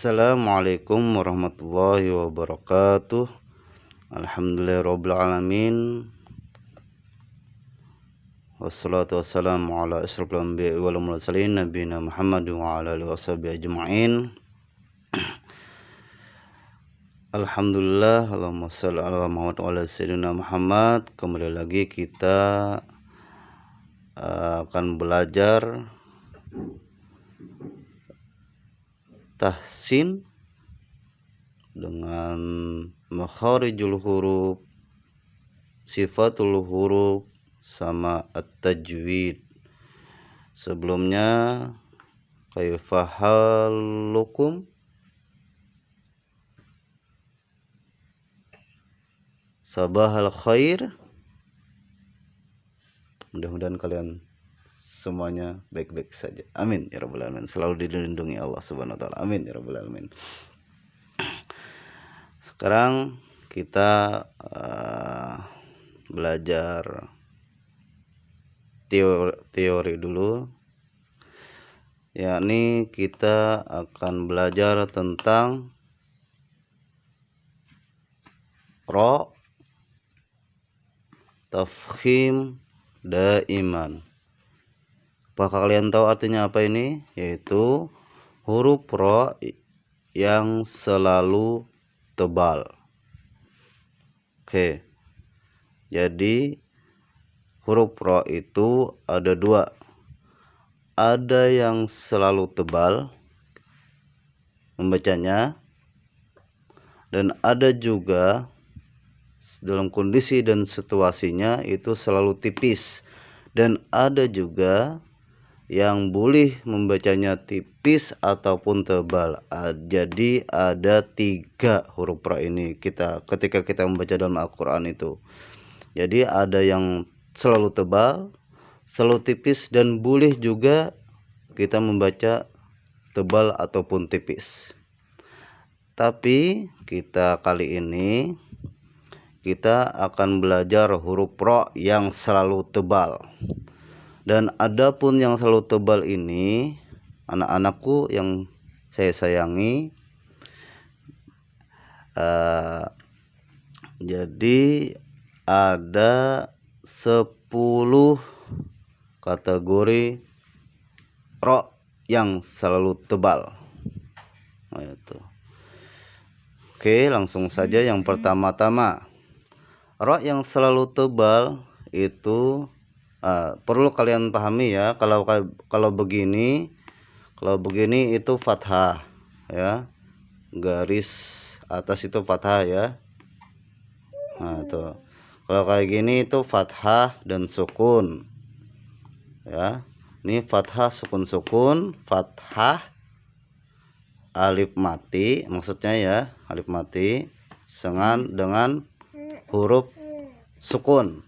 Assalamualaikum warahmatullahi wabarakatuh. Alhamdulillahirabbil alamin. Wassalatu wassalamu ala asyrofil anbiya'i wal mursalin nabiyina Muhammad wa ala alihi washabihi ajma'in. Alhamdulillah, Allahumma shalli ala Muhammad wa ala sayyidina Muhammad. Kembali lagi kita akan belajar tahsin dengan makharijul huruf, sifatul huruf, sama at-tajwid. Sebelumnya kaifa halukum, sabahal khair. Mudah-mudahan kalian semuanya baik-baik saja. Amin ya rabbal alamin. Selalu dilindungi Allah Subhanahu wa taala. Amin ya rabbal alamin. Sekarang kita belajar teori dulu. Yakni kita akan belajar tentang ra, tafkhim, daiman. Apakah kalian tahu artinya apa ini? Yaitu huruf ra yang selalu tebal. Oke. Jadi huruf ra itu ada dua. Ada yang selalu tebal membacanya, dan ada juga dalam kondisi dan situasinya itu selalu tipis, dan ada juga yang boleh membacanya tipis ataupun tebal. Jadi ada 3 huruf ra ini ketika kita membaca dalam Al-Quran itu. Jadi ada yang selalu tebal, selalu tipis, dan boleh juga kita membaca tebal ataupun tipis. Tapi kita kali ini kita akan belajar huruf ra yang selalu tebal. Dan adapun yang selalu tebal ini, anak-anakku yang saya sayangi, jadi ada 10 kategori ra yang selalu tebal. Nah, itu. Oke, langsung saja. Yang pertama-tama, ra yang selalu tebal itu perlu kalian pahami ya. Kalau begini itu fathah ya, garis atas itu fathah ya. Nah itu, kalau kayak gini itu fathah dan sukun ya. Ini fathah sukun sukun, fathah alif mati maksudnya ya, alif mati dengan huruf sukun,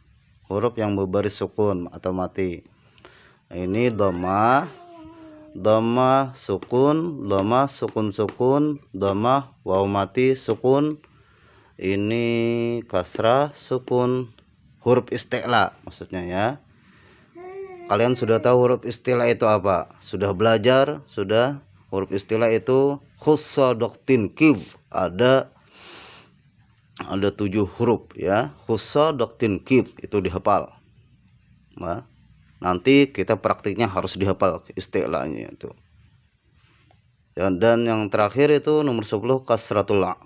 huruf yang berbaris sukun atau mati. Ini dhammah, dhammah sukun, dhammah sukun sukun, dhammah waw mati sukun. Ini kasrah sukun, huruf isti'la maksudnya ya. Kalian sudah tahu huruf isti'la itu apa? Sudah belajar? Sudah. Huruf isti'la itu khussa doktin kib, ada 7 huruf ya. Khussa doktin kib itu dihafal. Nah, nanti kita praktiknya harus dihafal isti'lanya itu. Dan yang terakhir itu nomor 10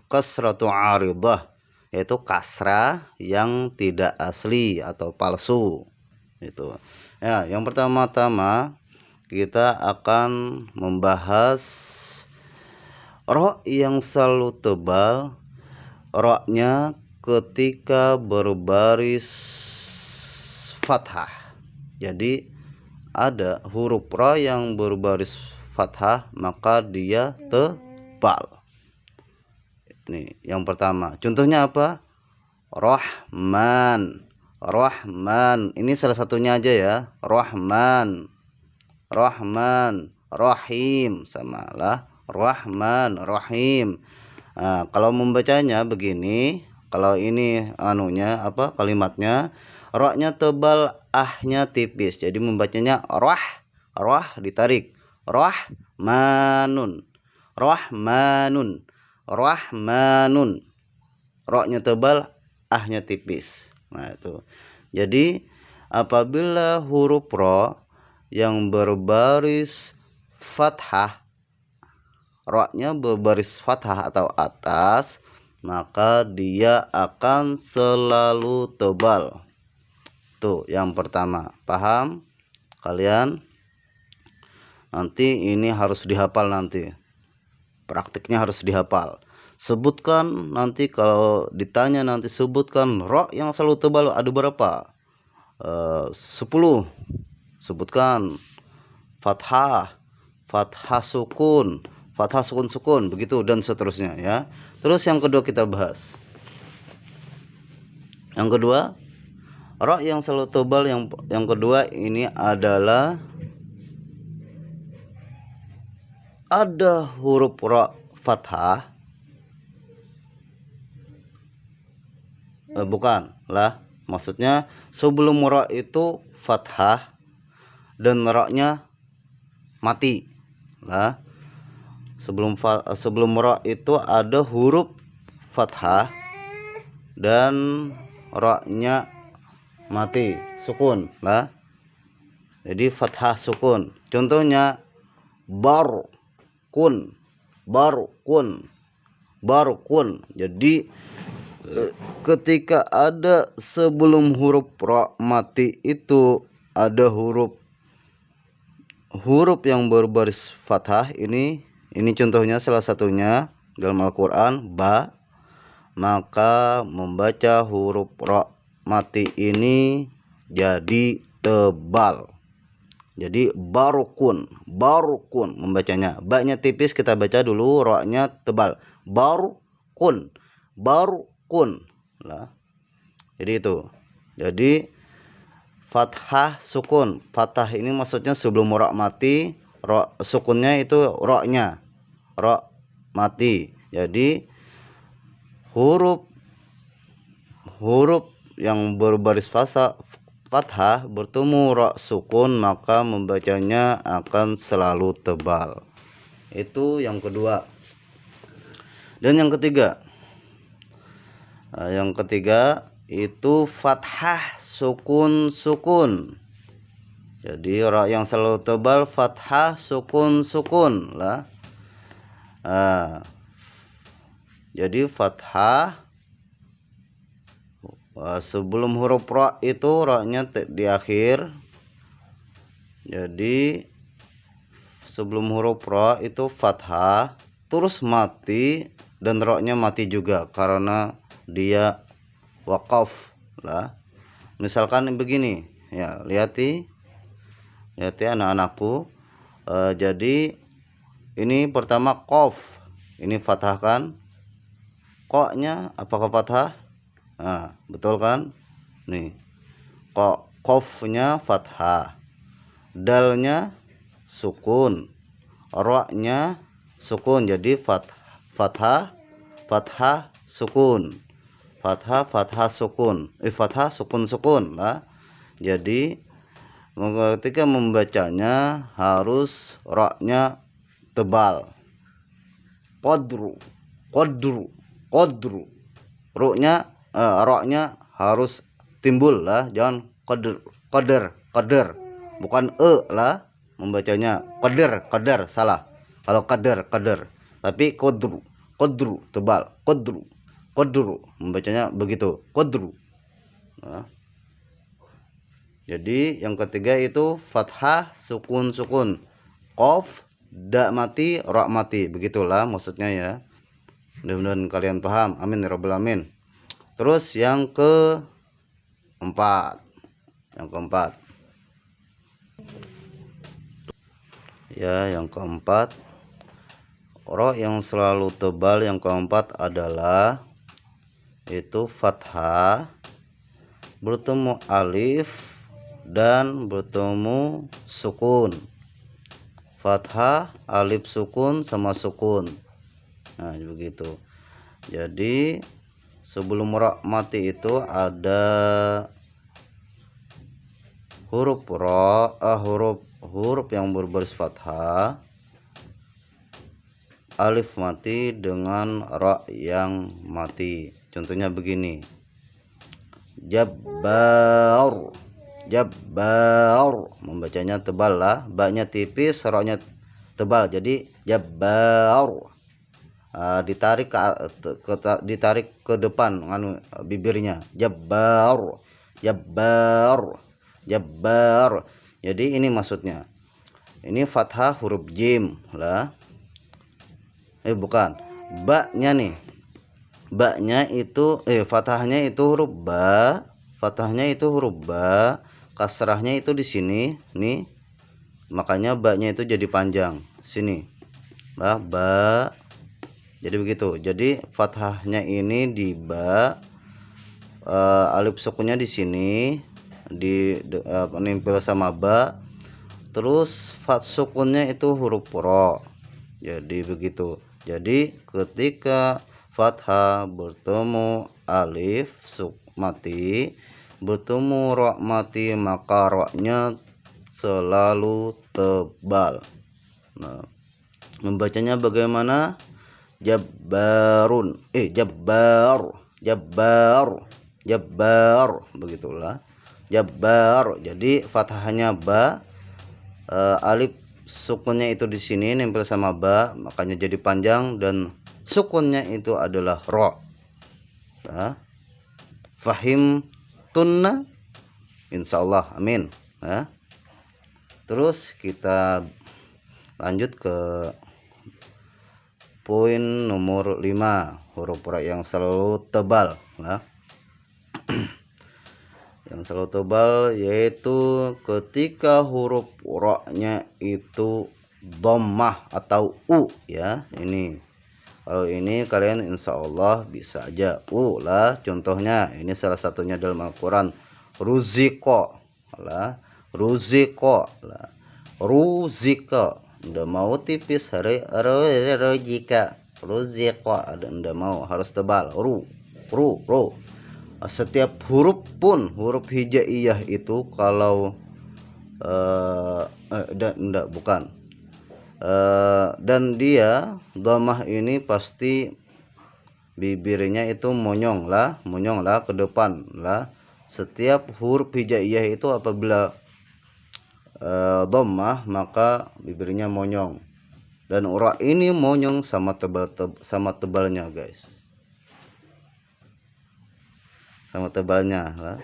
kasratu aridah, yaitu kasrah yang tidak asli atau palsu itu. Ya, yang pertama-tama kita akan membahas ra yang selalu tebal. Ra-nya ketika berbaris fathah. Jadi ada huruf ra yang berbaris fathah maka dia tebal Nih, yang pertama. Contohnya apa? Rahman. Rahman. Ini salah satunya aja ya. Rahman. Rahman. Rahim. Samalah. Rahman. Rahim. Nah, kalau membacanya begini. Kalau ini anunya apa? Kalimatnya. Roknya tebal, ahnya tipis. Jadi membacanya rah ditarik. Rahmanun. Rahmanun. Rahmanun. Roknya tebal, ahnya tipis. Nah, itu. Jadi apabila huruf ro yang berbaris fathah, roknya berbaris fathah atau atas, maka dia akan selalu tebal. Tuh, yang pertama. Paham kalian? Nanti ini harus dihafal nanti. Praktiknya harus dihafal. Sebutkan nanti kalau ditanya nanti sebutkan ro yang selalu tebal ada berapa? 10. Sebutkan fathah, fathah sukun, fathah sukun sukun, begitu dan seterusnya ya. Terus yang kedua kita bahas. Yang kedua, ro yang selalu tebal yang kedua ini adalah ada huruf ro fathah. Bukan lah, maksudnya sebelum ro itu fathah dan ro-nya mati lah. Sebelum ro itu ada huruf fathah dan ro-nya mati, sukun lah. Jadi fathah sukun. Contohnya barkun, barkun, barkun. Jadi ketika ada sebelum huruf ro mati itu ada huruf yang berbaris fathah. Ini contohnya salah satunya dalam Al-Quran ba, maka membaca huruf ro mati ini jadi tebal. Jadi barukun, barukun membacanya. Ba-nya tipis kita baca dulu, ro-nya tebal. Barukun, barukun lah. Jadi itu. Jadi fathah sukun. Fathah ini maksudnya sebelum ro mati, ro sukunnya itu ro-nya. Ro mati. Jadi huruf yang berbaris fathah bertemu ro sukun, maka membacanya akan selalu tebal. Itu yang kedua. Dan yang ketiga. Yang ketiga itu fathah sukun sukun. Jadi ro yang selalu tebal fathah sukun sukun lah. Jadi fathah sebelum huruf ro itu ro-nya di akhir. Jadi sebelum huruf ro itu fathah terus mati dan ro-nya mati juga karena dia wakaf lah. Misalkan begini ya, lihati anak-anakku. Jadi ini pertama qaf, ini fathah kan, ko-nya apakah fathah? Nah, betul kan? Nih, qaf-nya fathah, dalnya sukun, ro-nya sukun. Jadi fathah sukun, fathah sukun, fathah sukun sukun lah. Jadi ketika membacanya harus ro-nya tebal. Qadru, ro-nya harus timbul lah, jangan qadar, bukan lah membacanya qadar salah. Kalau qadar tapi qadru tebal, qadru membacanya begitu, qadru. Nah, jadi yang ketiga itu fathah sukun sukun, qaf da mati ro mati, begitulah maksudnya ya. Mudah-mudahan kalian paham, amin ya rabbal alamin. Terus yang keempat ya, yang keempat Ro yang selalu tebal yang keempat adalah itu fathah bertemu alif dan bertemu sukun. Fathah, alif sukun sama sukun. Nah, begitu. Jadi sebelum ro mati itu ada huruf ro, huruf yang berbaris fathah, alif mati dengan ra yang mati. Contohnya begini, Jabbar, Jabbar, membacanya tebal lah, ba-nya tipis, ra-nya tebal, jadi Jabbar. Ditarik ke depan bibirnya, Jabbar, Jabbar, Jabbar. Jadi ini maksudnya, ini fathah huruf jim lah. Bukan, ba-nya nih, ba-nya itu fathahnya itu huruf ba, fathahnya itu huruf ba, kasrahnya itu di sini nih, makanya ba-nya itu jadi panjang sini lah, ba. Jadi begitu, jadi fathahnya ini di ba, alif sukunnya di sini nempel sama ba, terus sukunnya itu huruf ro. Jadi begitu. Jadi ketika fathah bertemu alif mati bertemu ro mati, maka ro-nya selalu tebal. Nah, membacanya bagaimana? Jabbarun, Jabbar, Jabbar, Jabbar, begitulah, Jabbar. Jadi fathahnya ba, alif sukunnya itu di sini nempel sama ba, makanya jadi panjang, dan sukunnya itu adalah ro. Nah, fahim tunna, insyaallah, amin. Nah, terus kita lanjut ke poin nomor 5, huruf ro yang selalu tebal. Nah, yang selalu tebal yaitu ketika huruf ro-nya itu dhammah atau u ya. Ini kalau ini kalian insya Allah bisa aja u lah. Contohnya ini salah satunya dalam Al-Quran, ruziko lah, ruziko lah, ruziko. Udah mau tipis, ruzika, ruziko, ada ndak mau, harus tebal, ru. Setiap huruf pun huruf hijaiyah itu kalau bukan, dan dia dhammah ini pasti bibirnya itu monyong lah ke depan lah. Setiap huruf hijaiyah itu apabila dhammah maka bibirnya monyong, dan ura ini monyong sama tebalnya guys, sama tebalnya lah.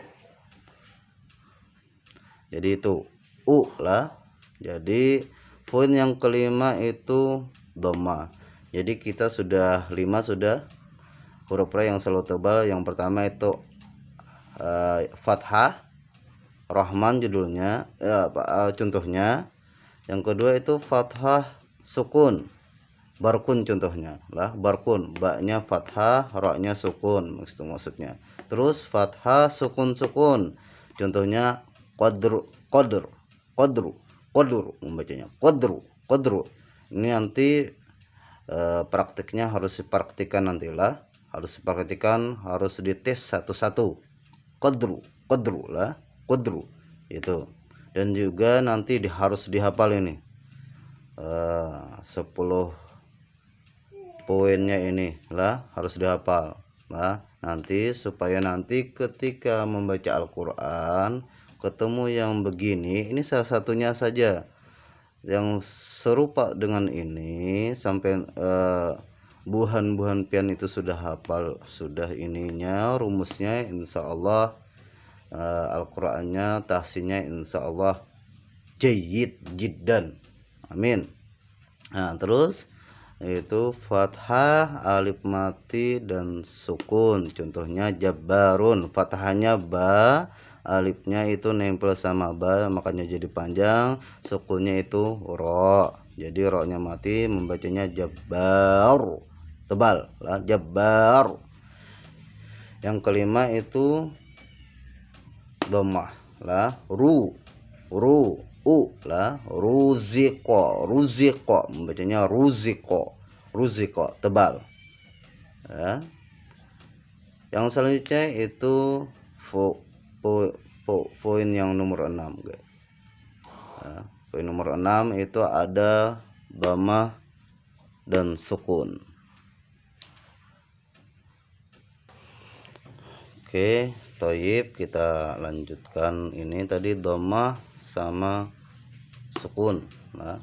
Jadi itu u lah. Jadi poin yang kelima itu dhammah. Jadi kita sudah 5 sudah huruf ro yang selalu tebal. Yang pertama itu fathah, Rahman judulnya, contohnya. Yang kedua itu fathah sukun, barkun contohnya lah, barkun, ba-nya fathah, ro-nya sukun maksudnya. Terus fathah sukun, contohnya qadru, membacanya qadru. Ini nanti praktiknya harus dipraktikan nantilah, harus dites satu-satu. Qadru lah, qadru itu. Dan juga nanti harus dihafal ini 10 poinnya ini lah, harus dihafal lah, nanti supaya nanti ketika membaca Al-Quran ketemu yang begini, ini salah satunya saja yang serupa dengan ini, sampai buhan pian itu sudah hafal, sudah ininya rumusnya, insya Allah Al-Qur'annya tahsinnya insya Allah jayyid jiddan, amin. Nah, terus itu fathah, alif mati dan sukun, contohnya Jabbarun, fathahnya ba, alifnya itu nempel sama ba makanya jadi panjang, sukunnya itu ro. jadi roknya mati, membacanya jabbar, tebal lah, jabbar. Yang kelima itu dhammah lah, ru lah, ruziqo, membacanya ruziqo, tebal ya. Yang selanjutnya itu poin yang nomor 6 guys. Ya, poin nomor 6 itu ada dhammah dan sukun. Oke, toyib, kita lanjutkan. Ini tadi dhammah sama sukun. Nah,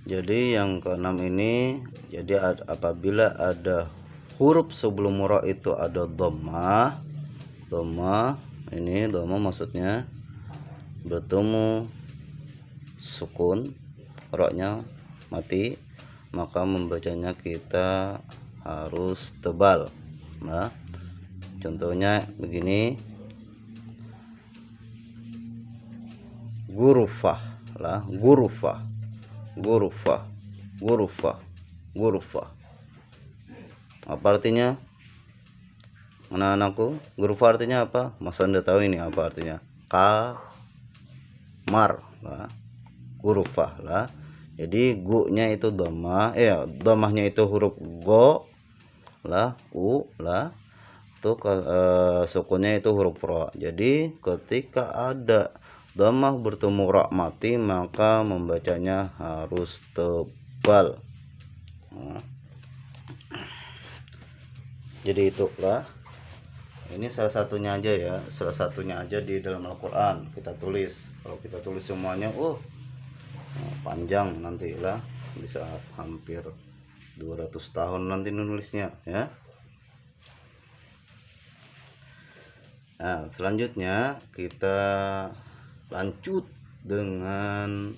jadi yang keenam ini, jadi apabila ada huruf sebelum ra itu ada dhammah, ini dhammah maksudnya bertemu sukun, ra-nya mati, maka membacanya kita harus tebal. Nah, contohnya begini, gurufah lah, gurufah. Apa artinya anak-anakku? Gurufah artinya apa? Masa Anda tahu ini apa artinya? Kamar lah, gurufah lah. Jadi gu-nya itu dhammah, dhammahnya itu huruf go lah, u lah, tuh sukunnya itu huruf ra. Jadi ketika ada dhammah bertemu ra mati, maka membacanya harus tebal. Nah, jadi itulah, ini salah satunya aja ya, di dalam Al-Quran kita tulis. Kalau kita tulis semuanya panjang nanti lah, bisa hampir 200 tahun nanti nulisnya ya. Nah, selanjutnya kita lanjut dengan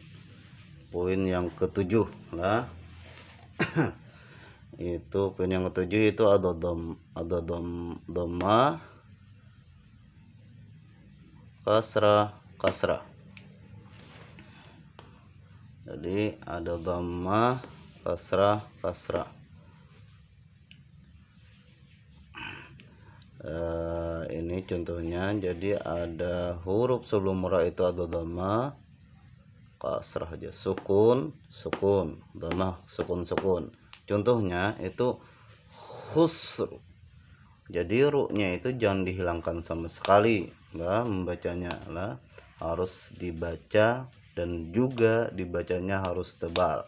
poin yang ketujuh lah. Itu poin yang ketujuh itu ada dhammah, kasrah. Jadi ada dhammah, kasrah. Ini contohnya, jadi ada huruf sebelum ra itu ada dhammah, kasrah aja, sukun, dhammah, sukun. Contohnya itu khusru. Jadi ru-nya itu jangan dihilangkan sama sekali lah, membacanya lah harus dibaca, dan juga dibacanya harus tebal,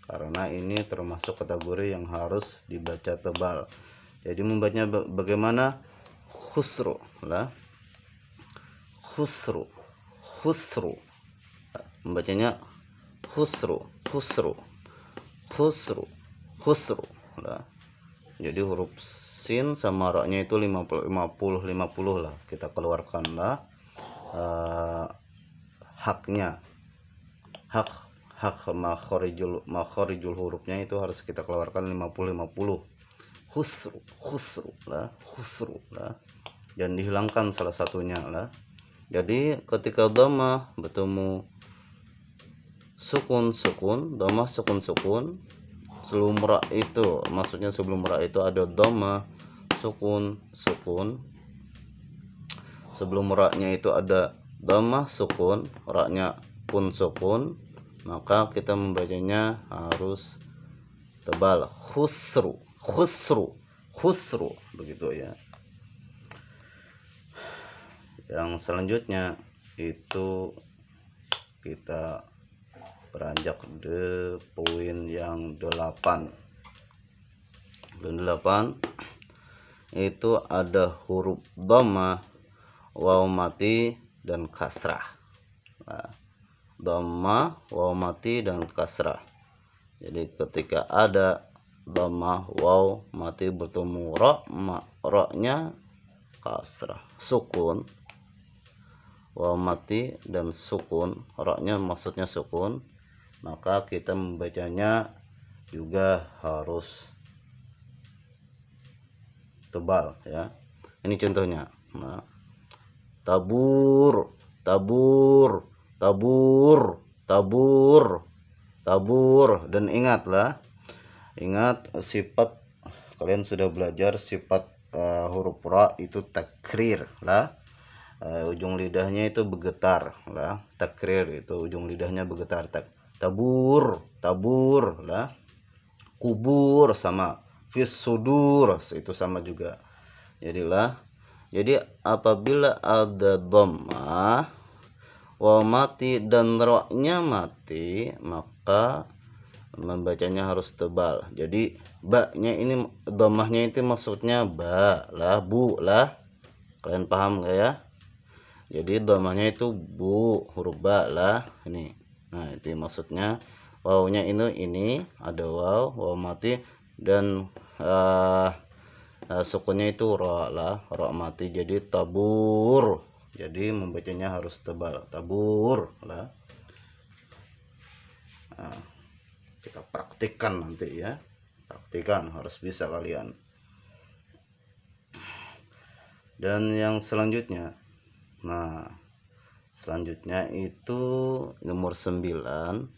karena ini termasuk kategori yang harus dibaca tebal. Jadi membacanya bagaimana? Khusru lah, khusru, membacanya khusru lah. Jadi huruf sin sama ra-nya itu 50 lah, kita keluarkan lah haknya, hak makhorijul hurufnya itu harus kita keluarkan 50. Khusru lah, dan dihilangkan salah satunya lah. Jadi ketika dhammah bertemu sukun, dhammah sukun, sebelum ra itu, maksudnya sebelum ra itu ada dhammah, sukun, sebelum ra-nya itu ada dhammah, sukun, ra-nya pun sukun, maka kita membacanya harus tebal, khusru begitu ya. Yang selanjutnya itu kita beranjak ke poin yang 8. Itu ada huruf dhammah, waw mati dan kasrah. Nah, dhammah, waw mati dan kasrah. Jadi ketika ada dhammah, waw mati bertemu ra-nya kasrah, sukun, waw mati dan sukun, ra-nya maksudnya sukun, maka kita membacanya juga harus tebal ya. Ini contohnya. Nah, tabur tabur, tabur, tabur, tabur. Dan ingatlah, ingat sifat, kalian sudah belajar sifat huruf ra itu takrir lah. Ujung lidahnya itu bergetar lah, takrir itu ujung lidahnya bergetar. Tabur, tabur lah. Kubur sama, fis sudur itu sama juga. Jadi apabila ada dhammah waw mati dan ra-nya mati, maka membacanya harus tebal. Jadi ba-nya ini dhammahnya itu maksudnya ba lah, bu lah. Kalian paham gak ya? Jadi dhammahnya itu bu, huruf ba lah ini. Nah, itu maksudnya. Wawnya ini ada waw mati, dan sukunnya itu ra lah, ra mati. Jadi tabur. Jadi membacanya harus tebal, tabur lah. Nah, kita praktikkan nanti ya, praktikan, harus bisa kalian. Dan yang selanjutnya, nah selanjutnya itu nomor 9.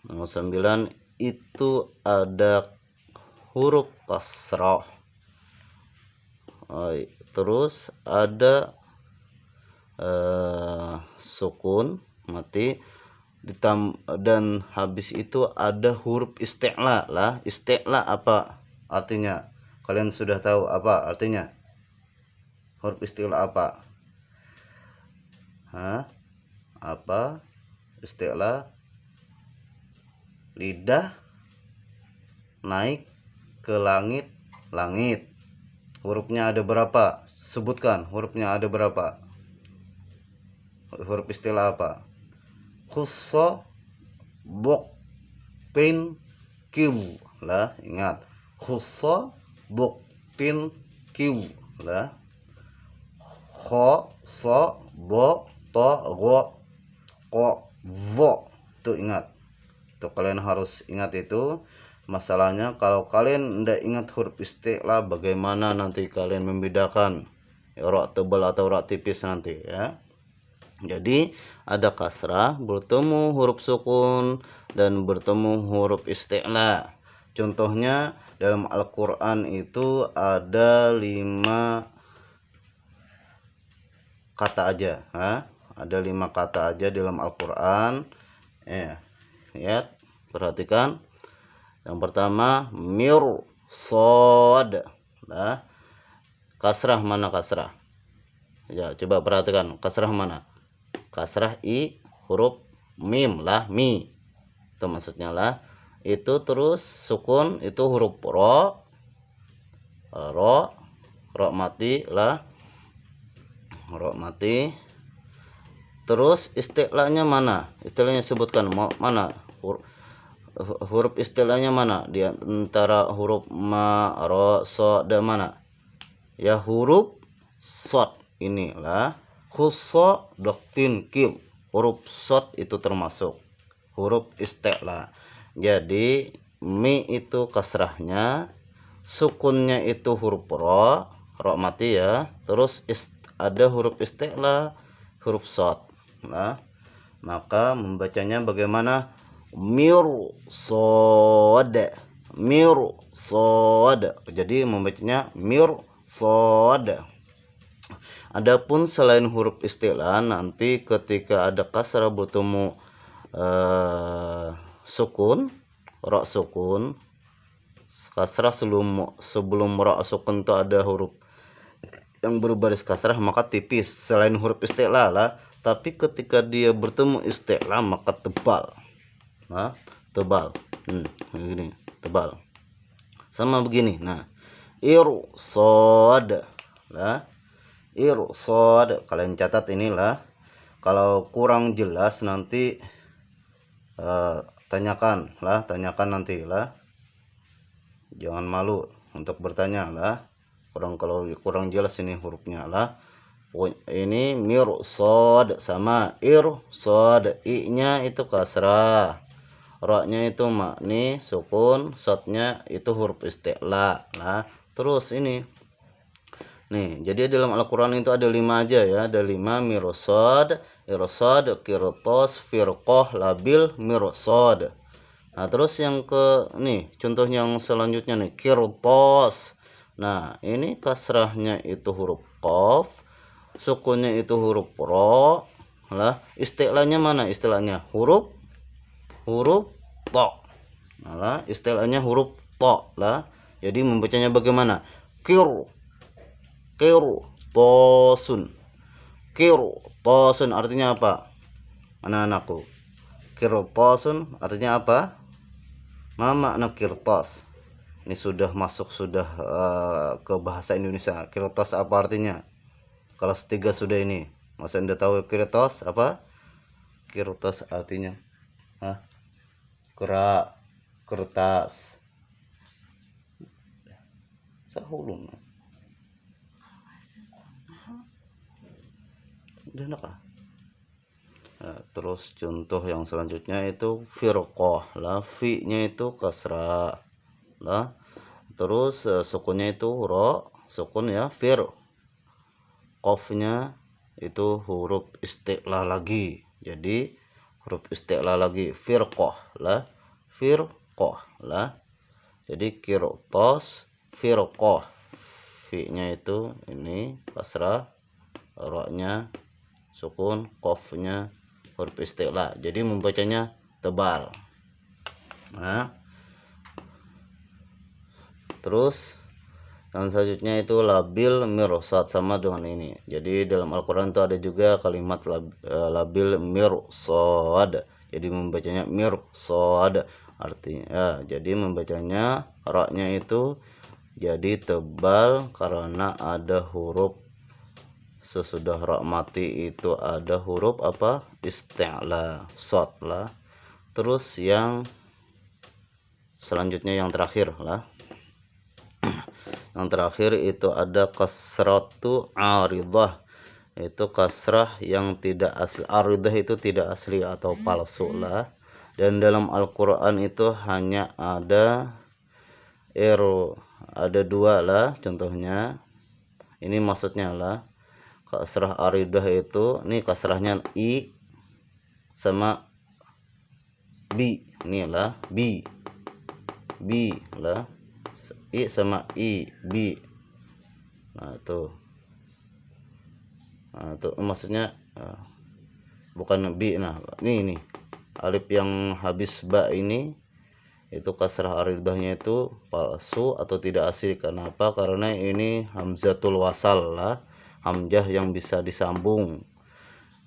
Nomor 9 itu ada huruf kasrah, terus ada sukun mati, dan habis itu ada huruf isti'la lah. Isti'la apa artinya? Kalian sudah tahu apa artinya? Huruf isti'la apa? Apa isti'la? Lidah naik ke langit. Hurufnya ada berapa? Sebutkan hurufnya ada berapa? Huruf istilah apa? Khusso, bok, tin, kiw lah. Ingat, khusso, bok, tin, kiw lah. Kho, so, bo, to, go, ko, vo. Itu ingat. Itu kalian harus ingat itu. Masalahnya kalau kalian tidak ingat huruf isti'la, bagaimana nanti kalian membedakan ra tebal atau ra tipis nanti ya. Jadi ada kasrah bertemu huruf sukun dan bertemu huruf isti'la. Contohnya dalam Al-Quran itu ada 5 kata aja. Ada 5 kata aja dalam Al-Quran. Ya, perhatikan. Yang pertama mirsad. Nah, kasrah mana kasrah? Ya, coba perhatikan kasrah mana? Kasrah i huruf mim lah, mi. Itu maksudnya lah. Itu terus sukun itu huruf ro. Ro mati lah. Ro mati. Terus istilahnya mana? Istilahnya sebutkan mana? Huruf istilahnya mana di antara huruf ma, ro, so, dan mana? Ya, huruf sod inilah. Khusso, doktin, kil. Huruf sod itu termasuk huruf istilah. Jadi mi itu kasrahnya, sukunnya itu huruf ro, ro mati ya. Terus ada huruf istilah, huruf sod. Nah, maka membacanya bagaimana? Mirsad, mirsad. Jadi membacanya mirsad. Adapun selain huruf istilah, nanti ketika ada kasrah bertemu sukun, ra sukun, kasrah sebelum ra sukun itu ada huruf yang berbaris kasrah, maka tipis selain huruf istilah lah. Tapi ketika dia bertemu istilah maka tebal. Nah, tebal. Begini, tebal. Sama begini. Nah, irsad. Nah, irsad. Kalian catat inilah. Kalau kurang jelas nanti tanyakan lah, nanti lah. Jangan malu untuk bertanya lah. Kalau kurang jelas ini hurufnya lah. Ini mirsad sama irsad. I-nya itu kasrah. Ra-nya itu makni sukun, sodnya itu huruf isti'la. Nah, terus ini. Nih, jadi dalam Al-Quran itu ada 5 aja ya, ada 5: mirsad, irsad, qirtas, firqah, labil, mirsad. Nah, terus yang ke nih, contoh yang selanjutnya nih, qirtas. Nah, ini kasrahnya itu huruf qaf, sukunnya itu huruf ro lah. Istilahnya mana istilahnya? Huruf to. Nah, istilahnya huruf to lah. Jadi membacanya bagaimana? Tosun. Tosun artinya apa, anak-anakku? Tosun artinya apa? Mama anak kirtas. Ini sudah masuk ke bahasa Indonesia. Kirtas apa artinya? Kelas 3 sudah ini. Masa Anda tahu kirtas apa? Kirtas artinya kertas. Sahulun. Nah, terus contoh yang selanjutnya itu firqah lah, fi-nya itu kasrah lah. Terus sukunnya itu ro, sukun ya, qafnya itu huruf isti'la lagi. Jadi huruf isti'la lagi, firqah lah. Jadi qirtas, firqah. Fi-nya itu ini kasrah, ro-nya sukun, qafnya huruf isti'la. Jadi membacanya tebal. Nah, terus yang selanjutnya itu labil mirsad, sama dengan ini. Jadi dalam Al-Quran itu ada juga kalimat labil mirsad. Jadi membacanya mirsad artinya jadi membacanya ra-nya itu jadi tebal karena ada huruf sesudah ra mati itu ada huruf apa? Isti'la, shad lah. Terus yang selanjutnya yang terakhir lah. Yang terakhir itu ada kasratu aridah. Itu kasrah yang tidak asli. Aridah itu tidak asli atau palsu lah. Dan dalam Al-Quran itu hanya ada ada 2 lah contohnya. Ini maksudnya lah, kasrah aridah itu nih kasrahnya i sama bi. Ini lah bi lah, i sama i, bi. Nah tuh maksudnya bukan bi. Nah ini alif yang habis ba ini itu kasrah aridahnya itu palsu atau tidak asli. Kenapa? Karena ini hamzatul wasal lah, hamzah yang bisa disambung.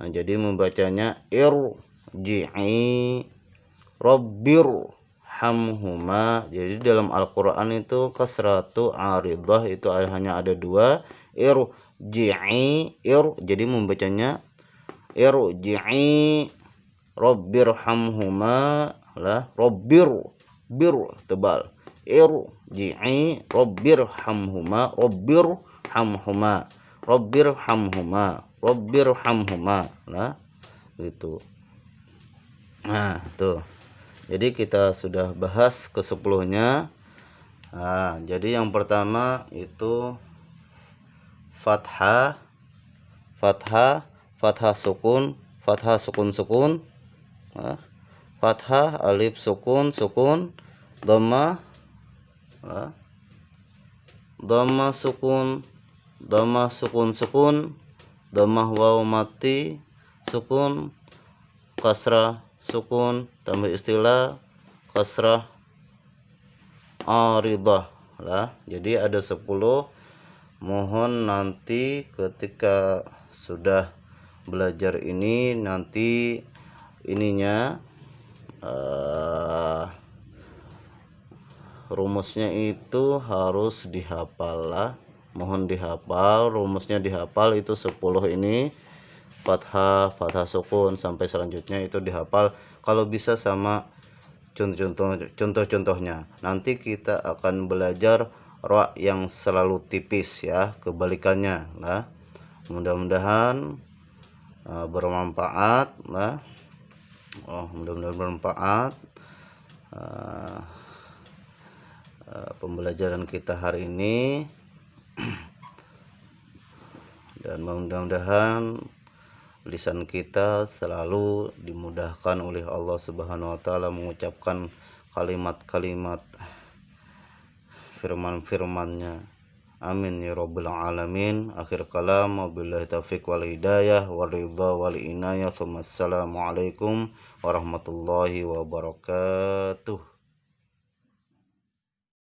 Nah, jadi membacanya irji'i rabbir hamhuma. Jadi dalam Al-Quran itu kasratu aridah itu hanya ada 2, irji'i, jadi membacanya irji'i rabbir hamhuma lah, rabbir tebal, irji'i rabbir hamhuma, rabbir hamhuma lah gitu. Nah tuh, jadi kita sudah bahas ke 10-nya. Nah, jadi yang pertama itu fathah sukun, fathah alif sukun, dhamma sukun, dhammah waw mati sukun, kasrah sukun tambah istilah kasrah aridah lah. Jadi ada 10. Mohon nanti ketika sudah belajar ini nanti ininya rumusnya itu harus dihafal lah. Mohon dihafal, rumusnya dihafal itu 10 ini, fathah sukun sampai selanjutnya itu dihafal. Kalau bisa sama contoh-contohnya. Nanti kita akan belajar ra yang selalu tipis ya, kebalikannya lah. Mudah-mudahan bermanfaat lah. Mudah-mudahan bermanfaat pembelajaran kita hari ini. dan mudah-mudahan lisan kita selalu dimudahkan oleh Allah Subhanahu wa taala mengucapkan kalimat-kalimat firman-firman-Nya. Amin ya rabbal alamin. Akhir kalam, wabillahi taufiq wal hidayah wal ridha wal inayah. Wassalamualaikum warahmatullahi wabarakatuh.